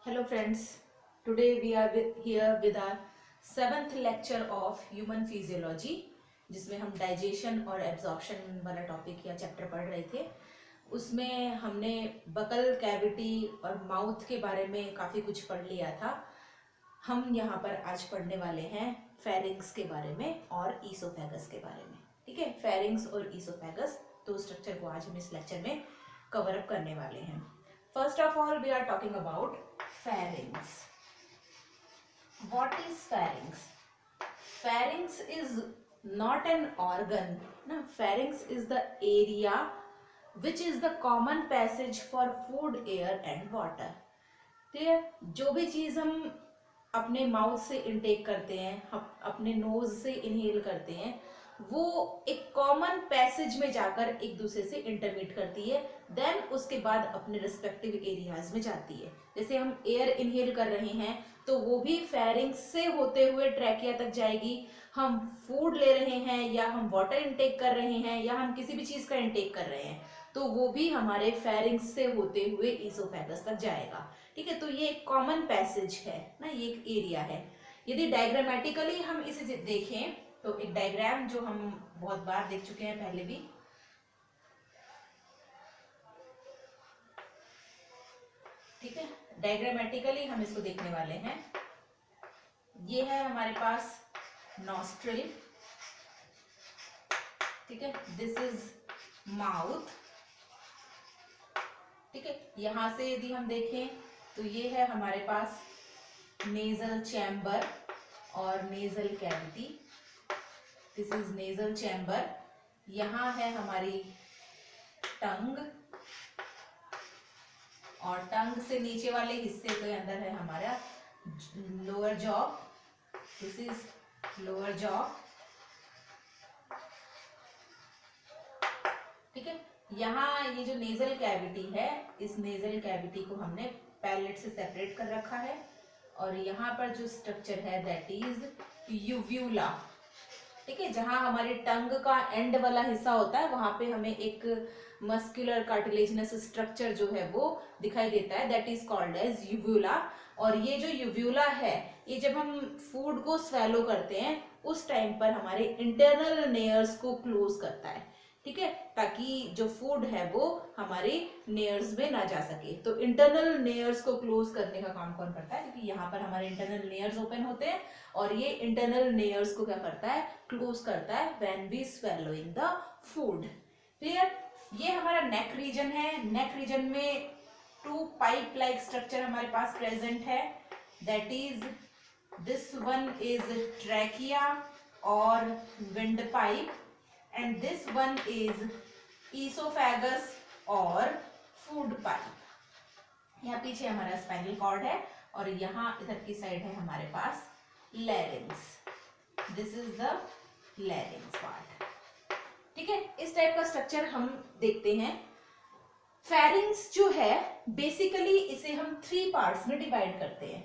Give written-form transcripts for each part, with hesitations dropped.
Hello friends, today we are here with our seventh lecture of human physiology जिसमें हम digestion और absorption वाला topic या chapter पढ़ रहे थे। उसमें हमने बकल कैविटी और माउथ के बारे में काफ़ी कुछ पढ़ लिया था। हम यहाँ पर आज पढ़ने वाले हैं फेरिंग्स के बारे में और ईसोफेगस के बारे में। ठीक है, फेरिंग्स और ईसोफेगस दो स्ट्रक्चर को आज हम इस लेक्चर में कवर अप करने वाले हैं। First of all we are talking about pharynx. What is pharynx? Pharynx is not an organ. No, pharynx is the area which is the common passage for food, air and water. ठीक है, जो भी चीज हम अपने mouth से intake करते हैं, अपने नोज से इनहेल करते हैं, वो एक कॉमन पैसेज में जाकर एक दूसरे से इंटरमीट करती है, देन उसके बाद अपने रिस्पेक्टिव एरियाज में जाती है। जैसे हम एयर इनहेल कर रहे हैं तो वो भी फेरिंग्स से होते हुए ट्रैकिया तक जाएगी। हम फूड ले रहे हैं या हम वाटर इनटेक कर रहे हैं या हम किसी भी चीज का इनटेक कर रहे हैं तो वो भी हमारे फेरिंग्स से होते हुए ईसोफेगस तक जाएगा। ठीक है, तो ये एक कॉमन पैसेज है ना, ये एक एरिया है। यदि डायग्रामेटिकली हम इसे देखें तो एक डायग्राम जो हम बहुत बार देख चुके हैं पहले भी, ठीक है, डायग्रामेटिकली हम इसको देखने वाले हैं। ये है हमारे पास नॉस्ट्रिल, ठीक है, दिस इज माउथ। ठीक है, यहां से यदि हम देखें तो ये है हमारे पास नेजल चैम्बर और nasal cavity. This is nasal chamber. यहाँ है हमारी टंग और टंग से नीचे वाले हिस्से के अंदर है हमारा lower jaw. This is lower jaw. ठीक है, यहाँ ये जो नेजल कैविटी है, इस नेजल कैविटी को हमने पैलेट से सेपरेट कर रखा है और यहाँ पर जो स्ट्रक्चर है दैट इज यूव्यूला। ठीक है, जहां हमारी टंग का एंड वाला हिस्सा होता है वहां पे हमें एक मस्कुलर कार्टिलेजिनस स्ट्रक्चर जो है वो दिखाई देता है, that is called as uvula. और ये जो यूव्यूला है, ये जब हम फूड को स्वेलो करते हैं उस टाइम पर हमारे इंटरनल नेयर्स को क्लोज करता है। ठीक है, ताकि जो फूड है वो हमारे नेयर्स में ना जा सके। तो इंटरनल नेयर्स को क्लोज करने का काम कौन करता है? क्योंकि यहाँ पर हमारे इंटरनल नेयर्स ओपन होते हैं और ये इंटरनल नेयर्स को क्या करता है? क्लोज करता है when we swallowing the food. Clear? ये हमारा नेक रीजन है। नेक रीजन में टू पाइप लाइक स्ट्रक्चर हमारे पास प्रेजेंट है, that is this one is trachea और wind pipe and this one is esophagus और food pipe। यहाँ पीछे हमारा स्पाइनल कॉर्ड है और यहाँ इधर की साइड है हमारे पास larynx. This is the larynx part. ठीक है, इस टाइप का स्ट्रक्चर हम देखते हैं। फेरिंग्स जो है बेसिकली इसे हम थ्री पार्ट्स में डिवाइड करते हैं।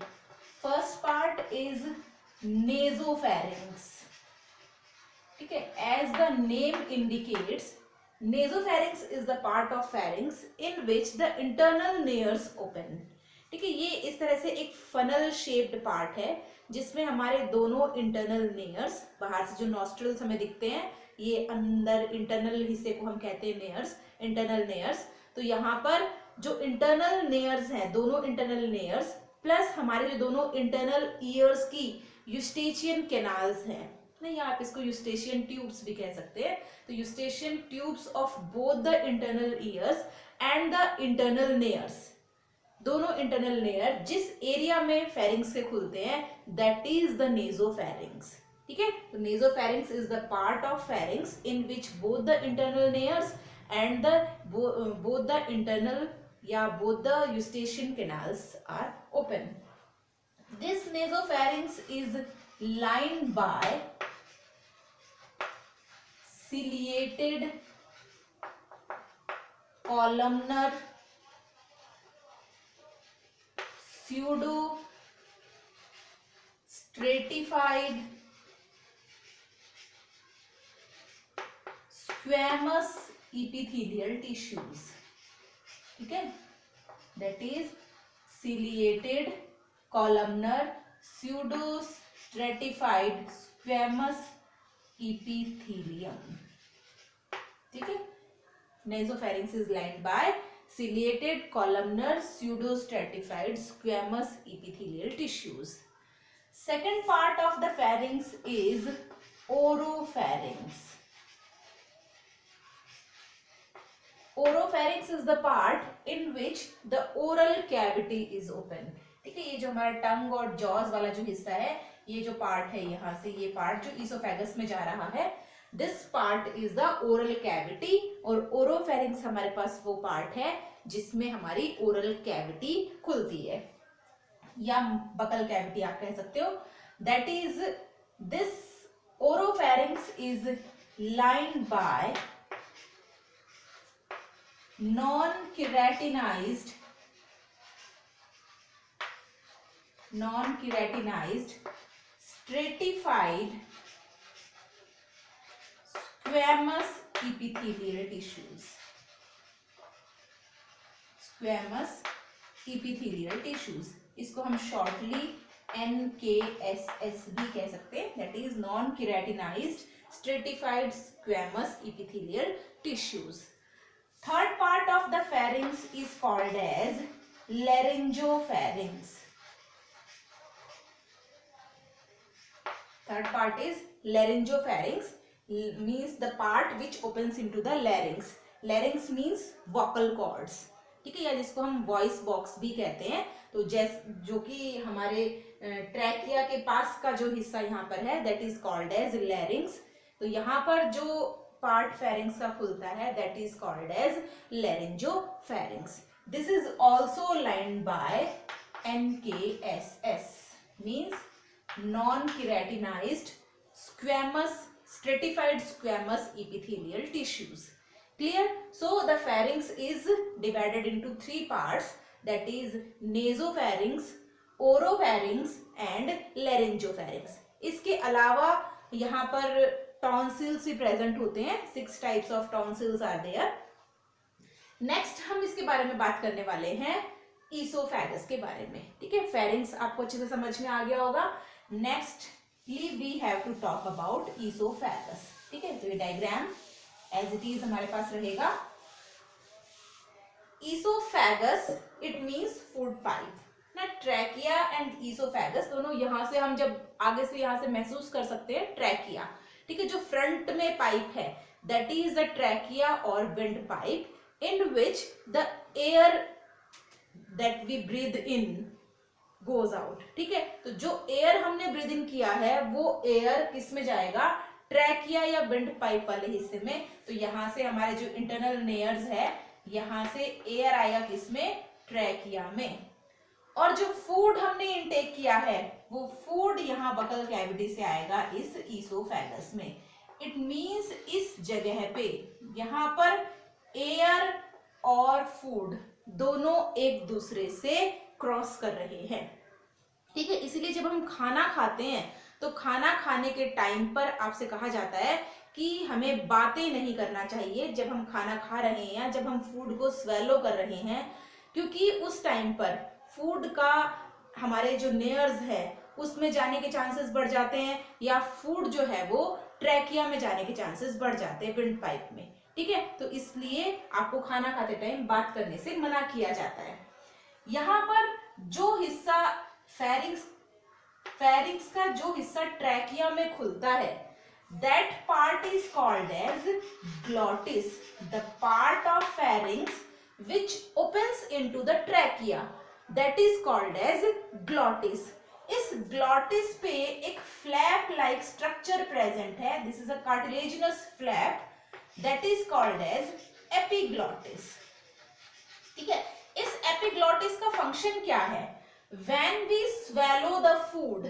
First part is nasopharynx. ठीक है, as the name indicates, nasopharynx is the part of pharynx in which the internal nares open. ठीक है, ये इस तरह से एक फनल शेप्ड पार्ट है जिसमें हमारे दोनों इंटरनल नेयर्स, बाहर से जो नॉस्ट्रल्स हमें दिखते हैं, ये अंदर इंटरनल हिस्से को हम कहते हैं नेयर्स, इंटरनल नेयर्स। तो यहाँ पर जो इंटरनल नेयर्स हैं, दोनों इंटरनल नेयर्स प्लस हमारे जो दोनों इंटरनल ईयर्स की यूस्टेचियन कैनाल्स हैं, नहीं आप इसको यूस्टेशियन ट्यूब्स भी कह सकते हैं। तो Eustachian tubes of both the internal years and the internal नेयर्स, दोनों इंटरनल नेयर जिस एरिया में फेरिंग्स से खुलते हैं दैट इज द नेजोफेरिंग्स। ठीक है, तो nasopharynx is the part of pharynx in which both the internal nares and the both the internal या both the Eustachian canals are open. This nasopharynx is lined by ciliated columnar pseudo stratified squamous epithelial tissues। ठीक है, that is ciliated, columnar, pseudostratified squamous epithelium. ठीक है, nasopharynx is lined by ciliated, columnar, pseudostratified squamous epithelial tissues. Second part of the pharynx is oropharynx. Oropharynx is the part in which the oral cavity is open. ठीक है, ये जो हमारा टंग और jaws वाला जो हिस्सा है, ये जो पार्ट है यहाँ से, ये पार्ट जो ईसोफेगस में जा रहा है, this part is the oral cavity. और ओरोफेरिंक्स हमारे पास वो पार्ट है जिसमें हमारी ओरल कैविटी खुलती है, या बकल कैविटी आप कह सकते हो. That is this oropharynx is lined by non-keratinized stratified squamous epithelial tissues. Squamous epithelial tissues, इसको हम शॉर्टली NKSS भी कह सकते हैं. That is non keratinised stratified squamous epithelial tissues. Third part of the pharynx is called as laryngopharynx. Third part is laryngopharynx, means the part which opens into the larynx. Larynx means vocal cords. ठीक है, या जिसको हम voice box भी कहते हैं. तो जो कि हमारे ट्रैकिया के पास का जो हिस्सा यहाँ पर है, that is called as larynx. तो यहाँ पर जो पार्ट फेरिंग्स का खुलता है, that is called as laryngopharynx. This is also lined by NKSS, means non keratinised squamous stratified squamous epithelial tissues. Clear? So the pharynx is divided into three parts, that is nasopharynx, oropharynx and laryngopharynx. इसके अलावा यहाँ पर tonsils भी present होते हैं. 6 types of tonsils are there. Next हम इसके बारे में बात करने वाले हैं ईसोफेगस के बारे में. ठीक है, फेरिंग्स आपको अच्छे से समझ में आ गया होगा. Nextly we have to talk about oesophagus. ठीक है, तो ये डायग्राम एज इट इज हमारे पास रहेगा. Oesophagus it means food pipe ना. ट्रैकिया एंड ईसोफेगस दोनों यहाँ से हम जब आगे से यहाँ से महसूस कर सकते हैं ट्रैकिया. ठीक है, जो फ्रंट में पाइप है दैट इज द ट्रैकिया और wind pipe in which the air that we breathe in goes out. ठीक है, तो जो एयर हमने ब्रीथ इन किया है वो एयर किस में जाएगा, ट्रैकिया या विंड पाइप वाले हिस्से में. तो यहाँ से हमारे जो इंटरनल नेयर्स है, यहाँ से एयर आएगा किसमें, ट्रैकिया में. और जो फूड हमने इनटेक किया है वो फूड यहाँ बकल कैविटी से आएगा इस ईसोफेगस में. इट मींस इस जगह पे यहाँ पर एयर और फूड दोनों एक दूसरे से क्रॉस कर रहे हैं. ठीक है, इसीलिए जब हम खाना खाते हैं तो खाना खाने के टाइम पर आपसे कहा जाता है कि हमें बातें नहीं करना चाहिए जब हम खाना खा रहे हैं या जब हम फूड को स्वेलो कर रहे हैं, क्योंकि उस टाइम पर फूड का हमारे जो नेयर्स है उसमें जाने के चांसेस बढ़ जाते हैं, या फूड जो है वो ट्रैकिया में जाने के चांसेस बढ़ जाते हैं विंड पाइप में. ठीक है, तो इसलिए आपको खाना खाते टाइम बात करने से मना किया जाता है. यहाँ पर जो हिस्सा फेरिंक्स का जो हिस्सा ट्रैकिया में खुलता है, that part is called as glottis. The part of pharynx which opens into the trachea, that is called as glottis. इस ग्लॉटिस पे एक फ्लैप लाइक स्ट्रक्चर प्रेजेंट है. This is a cartilaginous flap that is called as epiglottis. ठीक है, इस epiglottis का function क्या है? When we swallow the food,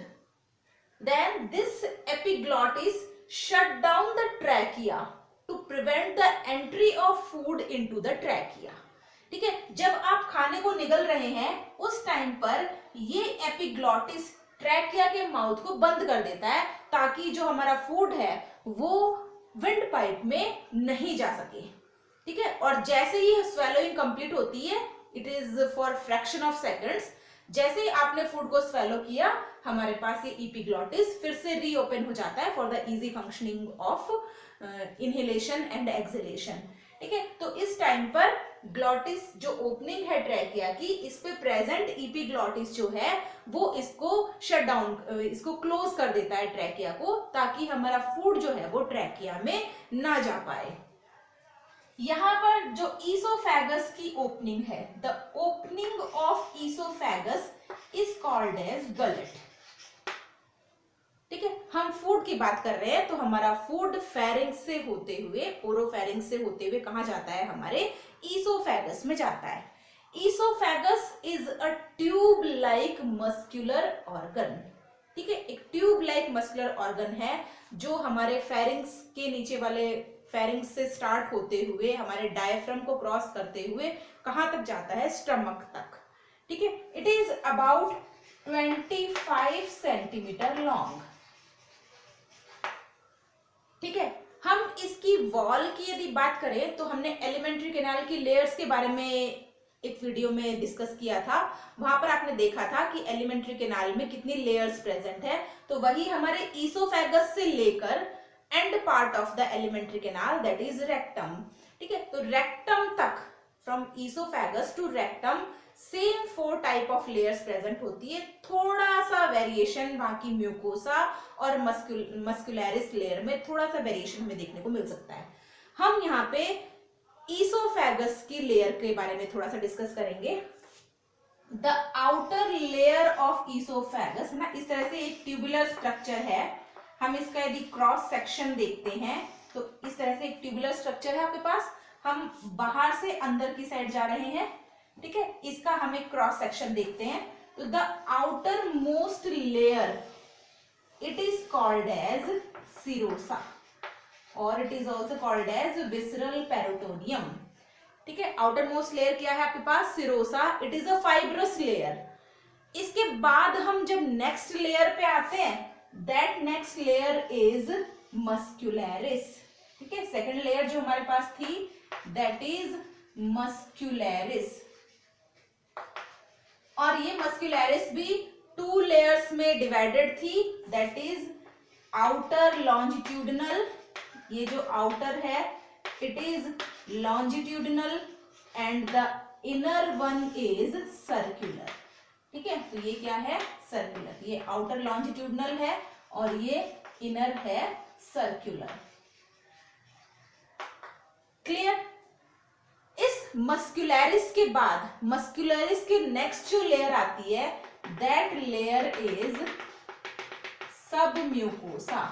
then this epiglottis shut down the trachea to prevent the entry of food into the trachea. ठीक है, जब आप खाने को निगल रहे हैं उस टाइम पर ये एपिग्लॉटिस ट्रैकिया के माउथ को बंद कर देता है ताकि जो हमारा फूड है वो विंड पाइप में नहीं जा सके. ठीक है, और जैसे ही स्वेलोइंग कंप्लीट होती है, it is for fraction of seconds, जैसे ही आपने फूड को स्वेलो किया, हमारे पास ये एपिग्लॉटिस फिर से रीओपन हो जाता है for the easy functioning of inhalation and exhalation. ठीक है, तो इस टाइम पर ग्लॉटिस जो ओपनिंग है ट्रैकिया की, इस पे प्रेजेंट एपिग्लॉटिस जो है वो इसको शट डाउन, इसको क्लोज कर देता है ट्रैकिया को, ताकि हमारा फूड जो है वो ट्रैकिया में ना जा पाए। यहां पर जो ईसोफेगस की ओपनिंग है, the opening of oesophagus is called as gullet. ठीक है, हम फूड की बात कर रहे हैं, तो हमारा फूड फेरिंक्स से होते हुए, ओरोफेरिंक्स से होते हुए कहां जाता है, हमारे ईसोफेगस में जाता है। Oesophagus is a tube like muscular organ. ठीक है, एक ट्यूब लाइक मस्कुलर ऑर्गन है जो हमारे फेरिंक्स के नीचे वाले, फेरिंक्स से स्टार्ट होते हुए हमारे डायफ्राम को क्रॉस करते हुए कहां तक जाता है, स्टमक तक। ठीक है, it is about 25 centimetre long. ठीक है, हम इसकी वॉल की यदि बात करें तो हमने एलिमेंट्री कैनाल की लेयर्स के बारे में एक वीडियो में डिस्कस किया था। वहां पर आपने देखा था कि एलिमेंट्री कैनाल में कितनी लेयर्स प्रेजेंट है, तो वही हमारे ईसोफेगस से लेकर end part of the alimentary canal, that is rectum. ठीक है, तो रेक्टम तक, from oesophagus to rectum same 4 type of layers present होती है। थोड़ा सा वेरिएशन वहां की म्यूकोसा और मस्कुलरिस लेयर में थोड़ा सा वेरिएशन हमें देखने को मिल सकता है। हम यहाँ पे ईसोफेगस की लेयर के बारे में थोड़ा सा डिस्कस करेंगे। The outer layer of oesophagus ना, इस तरह से एक ट्यूबुलर स्ट्रक्चर है। हम इसका यदि क्रॉस सेक्शन देखते हैं तो इस तरह से एक ट्यूबुलर स्ट्रक्चर है आपके पास। हम बाहर से अंदर की साइड जा रहे हैं। ठीक है, इसका हम एक क्रॉस सेक्शन देखते हैं। तो the outer most layer, it is called as serosa और it is also called as visceral peritoneum. ठीक है, आउटर मोस्ट लेयर क्या है आपके पास, serosa, it is a fibrous layer. इसके बाद हम जब नेक्स्ट लेयर पे आते हैं, that next layer is muscularis. ठीक है, सेकेंड लेयर जो हमारे पास थी दैट इज मस्कुलरिस, और ये मस्कुलरिस भी 2 लेयर्स में डिवाइडेड थी, दैट इज आउटर लॉन्जिट्यूडिनल, ये जो आउटर है it is longitudinal and the inner one is circular. ठीक है, तो ये क्या है, सर्कुलर। ये आउटर लॉन्जिट्यूडिनल है और ये इनर है सर्कुलर। क्लियर? इस मस्कुलरिस के बाद, मस्कुलरिस के नेक्स्ट जो लेयर आती है, दैट लेयर इज सब म्यूकोसा।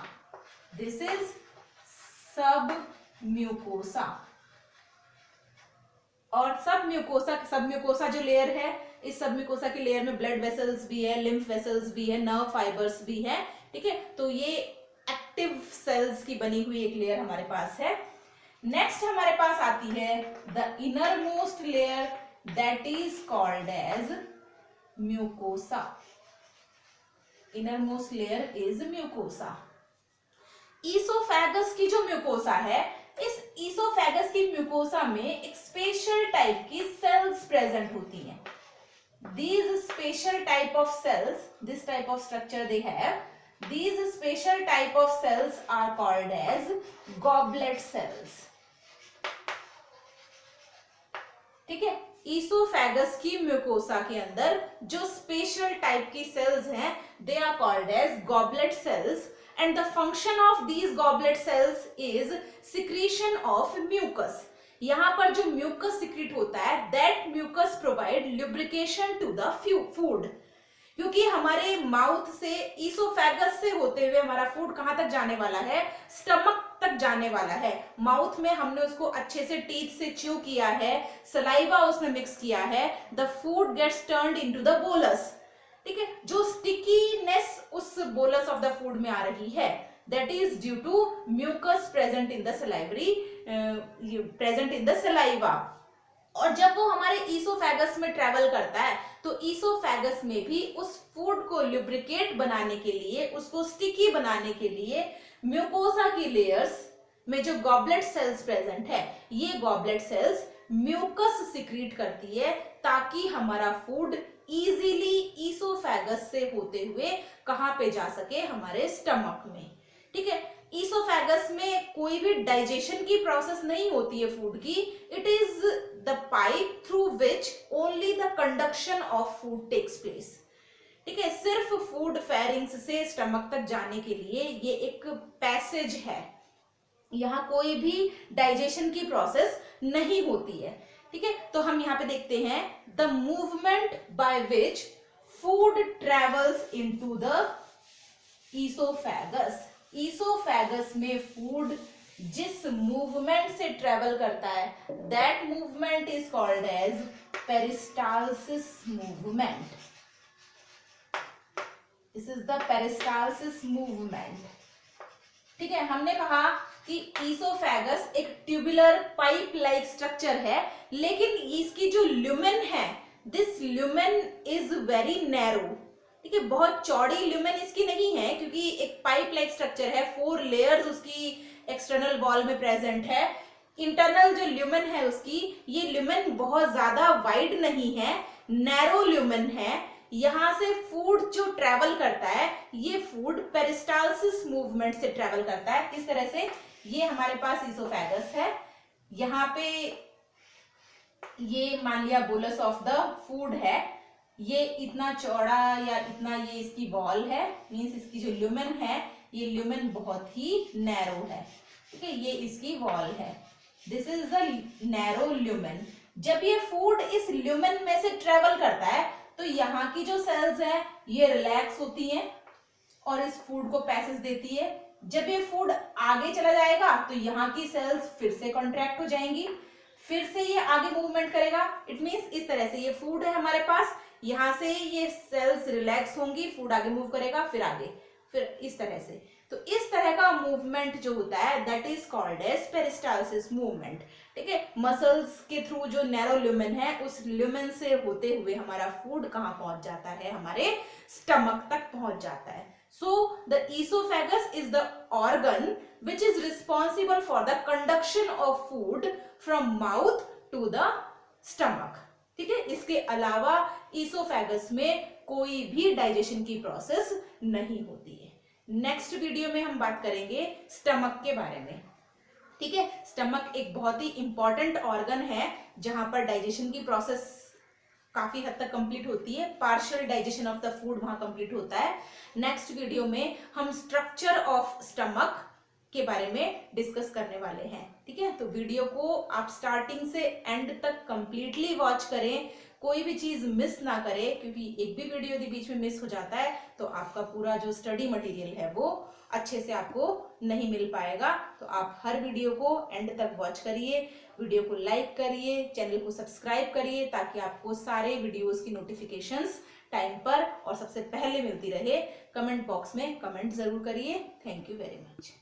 दिस इज सब म्यूकोसा। और सब म्यूकोसा जो लेयर है, इस सब म्यूकोसा की लेयर में ब्लड वेसल्स भी है, लिम्फ वेसल्स भी है, नर्व फाइबर्स भी है। ठीक है, तो ये एक्टिव सेल्स की बनी हुई एक लेयर हमारे पास है। नेक्स्ट हमारे पास आती है the inner most layer, that is called as mucosa. Inner most layer is mucosa. Oesophagus की जो म्यूकोसा है, इस ईसोफेगस की म्यूकोसा में एक स्पेशल टाइप की सेल्स प्रेजेंट होती हैं। These special type of cells, this type of structure they have, these special type of cells are called as goblet cells. ठीक है, ईसोफेगस की म्यूकोसा के अंदर जो स्पेशल टाइप की सेल्स हैं, they are called as goblet cells, and the function of these goblet cells is secretion of mucus. यहां पर जो म्यूकस सिक्रीट होता है, that mucus provide lubrication to the food. क्योंकि हमारे माउथ से, ईसोफेगस से होते हुए हमारा फूड कहां तक जाने वाला है, स्टमक तक जाने वाला है। माउथ में हमने उसको अच्छे से टीथ से च्यू किया है, सलाइवा उसमें मिक्स किया है, the food gets turned into the bolus. ठीक है, जो स्टिकीनेस उस बोलस ऑफ द फूड में आ रही है, that is due to mucus present in the salivary, present in the saliva. और जब वो हमारे ईसोफेगस में ट्रेवल करता है, तो ईसोफेगस में भी उस फूड को लुब्रिकेट बनाने के लिए, उसको स्टिकी बनाने के लिए, म्यूकोसा की लेयर्स में जो गॉबलेट सेल्स प्रेजेंट है, ये गॉबलेट सेल्स म्यूकस सिक्रीट करती है ताकि हमारा फूड इजीली ईसोफेगस से होते हुए कहां पे जा सके, हमारे स्टमक में। ठीक है, ईसोफेगस में कोई भी डाइजेशन की प्रोसेस नहीं होती है फूड की। It is the pipe through which only the conduction of food takes place. ठीक है, सिर्फ फूड फेरिंग्स से स्टमक तक जाने के लिए ये एक पैसेज है, यहाँ कोई भी डाइजेशन की प्रोसेस नहीं होती है। ठीक है, तो हम यहाँ पे देखते हैं the movement by which food travels into the oesophagus. Oesophagus में फूड जिस मूवमेंट से ट्रेवल करता है, that movement is called as peristalsis movement. This is the peristalsis movement. ठीक है, हमने कहा कि ईसोफेगस एक ट्यूबुलर पाइप लाइक स्ट्रक्चर है, लेकिन इसकी जो ल्यूमेन है, this lumen is very narrow. ठीक है, बहुत चौड़ी ल्यूमेन इसकी नहीं है, क्योंकि एक पाइप लाइक स्ट्रक्चर है, 4 लेयर्स उसकी एक्सटर्नल वॉल में प्रेजेंट है। इंटरनल जो ल्यूमेन है उसकी, ये ल्यूमेन बहुत ज्यादा वाइड नहीं है, नैरो ल्यूमेन है। यहां से फूड जो ट्रेवल करता है, ये फूड पेरिस्टाल्सिस मूवमेंट से ट्रेवल करता है। किस तरह से, ये हमारे पास ईसोफेगस है, यहाँ पे ये मान लिया बोलस ऑफ द फूड है, ये इतना चौड़ा या इतना ये इसकी वॉल है, मींस इसकी जो ल्यूमेन है, ये ल्यूमेन बहुत ही नैरो है। ठीक है, ये इसकी वॉल है, this is the narrow lumen. जब ये फूड इस ल्यूमेन में से ट्रेवल करता है, तो यहाँ की जो सेल्स हैं ये रिलैक्स होती हैं और इस फूड को पैसेज देती है। जब ये फूड आगे चला जाएगा तो यहाँ की सेल्स फिर से कॉन्ट्रैक्ट हो जाएंगी, फिर से ये आगे मूवमेंट करेगा। इट मींस इस तरह से ये फूड है हमारे पास, यहाँ से ये सेल्स रिलैक्स होंगी, फूड आगे मूव करेगा, फिर आगे, फिर इस तरह से। तो इस तरह का मूवमेंट जो होता है, that is called as peristalsis movement. ठीक है, मसल्स के थ्रू जो नैरो ल्यूमेन है, उस ल्यूमेन से होते हुए हमारा फूड कहाँ पहुंच जाता है, हमारे स्टमक तक पहुंच जाता है। So the esophagus is the organ which is responsible for the conduction of food from mouth to the stomach. ठीक है, इसके अलावा ईसोफेगस में कोई भी डाइजेशन की प्रोसेस नहीं होती है। नेक्स्ट वीडियो में हम बात करेंगे स्टमक के बारे में। ठीक है, स्टमक एक बहुत ही इंपॉर्टेंट ऑर्गन है जहां पर डाइजेशन की प्रोसेस काफी हद तक कंप्लीट होती है, partial digestion of the food वहां कंप्लीट होता है। नेक्स्ट वीडियो में हम स्ट्रक्चर ऑफ स्टमक के बारे में डिस्कस करने वाले हैं। ठीक है, तो वीडियो को आप स्टार्टिंग से एंड तक कंप्लीटली वॉच करें, कोई भी चीज मिस ना करें, क्योंकि एक भी वीडियो यदि बीच में मिस हो जाता है तो आपका पूरा जो स्टडी मटेरियल है वो अच्छे से आपको नहीं मिल पाएगा। तो आप हर वीडियो को एंड तक वॉच करिए, वीडियो को लाइक करिए, चैनल को सब्सक्राइब करिए, ताकि आपको सारे वीडियोस की नोटिफिकेशंस टाइम पर और सबसे पहले मिलती रहे। कमेंट बॉक्स में कमेंट जरूर करिए। Thank you very much.